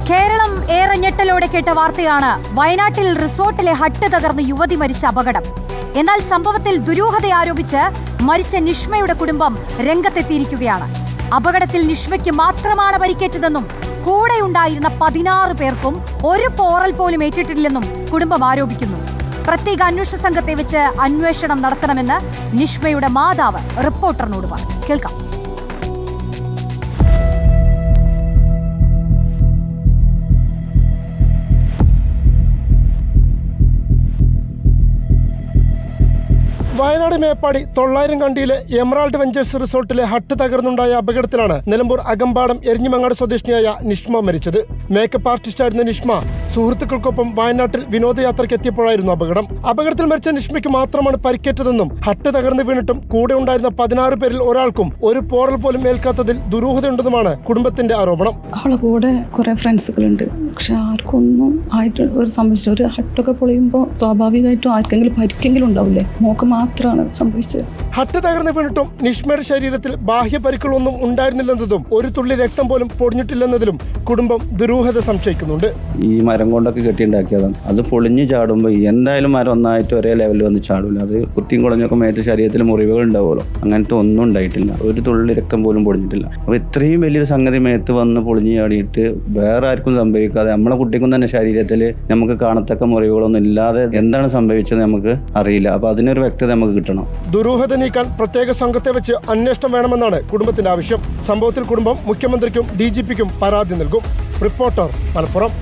കേരളം ഏറെ ഞെട്ടലോടെ കേട്ട വാർത്തയാണ് വയനാട്ടിൽ റിസോർട്ടിലെ ഹട്ട് തകർന്ന് യുവതി മരിച്ച അപകടം. എന്നാൽ സംഭവത്തിൽ ദുരൂഹത ആരോപിച്ച് മരിച്ച നിഷ്മയുടെ കുടുംബം രംഗത്തെത്തിയിരിക്കുകയാണ്. അപകടത്തിൽ നിഷ്മയ്ക്ക് മാത്രമാണ് പരിക്കേറ്റതെന്നും കൂടെയുണ്ടായിരുന്ന 16 പേർക്കും ഒരു പോറൽ പോലും ഏറ്റിട്ടില്ലെന്നും കുടുംബം ആരോപിക്കുന്നു. പ്രത്യേക അന്വേഷണ സംഘത്തെ വെച്ച് അന്വേഷണം നടത്തണമെന്ന് നിഷ്മയുടെ മാതാവ് റിപ്പോർട്ടറിനോട് പറഞ്ഞു. കേൾക്കാം. വയനാട് മേപ്പാടി 900 കണ്ടിയിലെ എമറാൾഡ് വെഞ്ചേഴ്സ് റിസോർട്ടിലെ ഹട്ട് തകർന്നുണ്ടായ അപകടത്തിലാണ് നിലമ്പൂർ അകമ്പാടം എരിഞ്ഞിമങ്ങാട് സ്വദേശിനിയായ നിഷ്മ മരിച്ചത്. മേക്കപ്പ് ആർട്ടിസ്റ്റായിരുന്ന നിഷ്മ സുഹൃത്തുക്കൾക്കൊപ്പം വയനാട്ടിൽ വിനോദയാത്രയ്ക്ക് എത്തിയപ്പോഴായിരുന്നു അപകടത്തിൽ മരിച്ച നിഷ്മയ്ക്ക് മാത്രമാണ് പരിക്കേറ്റതെന്നും ഹട്ട് തകർന്നു വീണിട്ടും കൂടെ ഉണ്ടായിരുന്ന 16 പേരിൽ ഒരാൾക്കും ഒരു പോറൽ പോലും ഏൽക്കാത്തതിൽ ദുരൂഹതയുണ്ടെന്നുമാണ് കുടുംബത്തിന്റെ ആരോപണം. അവളെ കൂടെ കുറെ ഫ്രണ്ട്സുകളുണ്ട്, പക്ഷെ ആർക്കൊന്നും ആയിട്ട് ഒരു സംഭവിച്ചു. ഒരു ഹട്ടൊക്കെ പൊളിയുമ്പോൾ സ്വാഭാവികമായിട്ടും ആർക്കെങ്കിലും പരിക്കെങ്കിലും ഉണ്ടാവില്ലേ, മോക്ക് മാത്രമാണ് സംഭവിച്ചത്. ഹട്ട് തകർന്നു വീണിട്ടും നിഷ്മയുടെ ശരീരത്തിൽ ബാഹ്യ പരിക്കുകളൊന്നും ഉണ്ടായിരുന്നില്ലെന്നതും ഒരു തുള്ളി രക്തം പോലും പൊടിഞ്ഞിട്ടില്ലെന്നതിലും കുടുംബം ദുരൂഹത സംശയിക്കുന്നുണ്ട്. ഈ മരം കൊണ്ടൊക്കെ കെട്ടിയുണ്ടാക്കിയതാണ്. അത് പൊളിഞ്ഞു ചാടുമ്പോൾ എന്തായാലും മരം ഒന്നായിട്ട് ഒരേ ലെവലിൽ വന്ന് ചാടില്ല. അത് കുത്തിയും കുളഞ്ഞൊക്കെ മേത്ത് ശരീരത്തിൽ മുറിവുകൾ ഉണ്ടാവുമല്ലോ, അങ്ങനത്തെ ഒന്നും ഉണ്ടായിട്ടില്ല. ഒരു തുള്ളി രക്തം പോലും പൊടിഞ്ഞിട്ടില്ല. അപ്പോൾ ഇത്രയും വലിയൊരു സംഗതി മേത്ത് വന്ന് പൊളിഞ്ഞു ചാടിയിട്ട് വേറെ ആർക്കും സംഭവിക്കാതെ നമ്മളെ കുട്ടിക്കും തന്നെ ശരീരത്തിൽ നമുക്ക് കാണത്തക്ക മുറിവുകളൊന്നും ഇല്ലാതെ എന്താണ് സംഭവിച്ചത് നമുക്ക് അറിയില്ല. അപ്പോൾ അതിനൊരു വ്യക്തത നമുക്ക് കിട്ടണം. ദുരൂഹത നീക്കാൻ പ്രത്യേക സംഘത്തെ വെച്ച് അന്വേഷണം വേണമെന്നാണ് കുടുംബത്തിന്റെ ആവശ്യം. സംഭവത്തിൽ കുടുംബം മുഖ്യമന്ത്രിക്കും DGPക്കും പരാതി നൽകും. റിപ്പോർട്ടർ, മലപ്പുറം.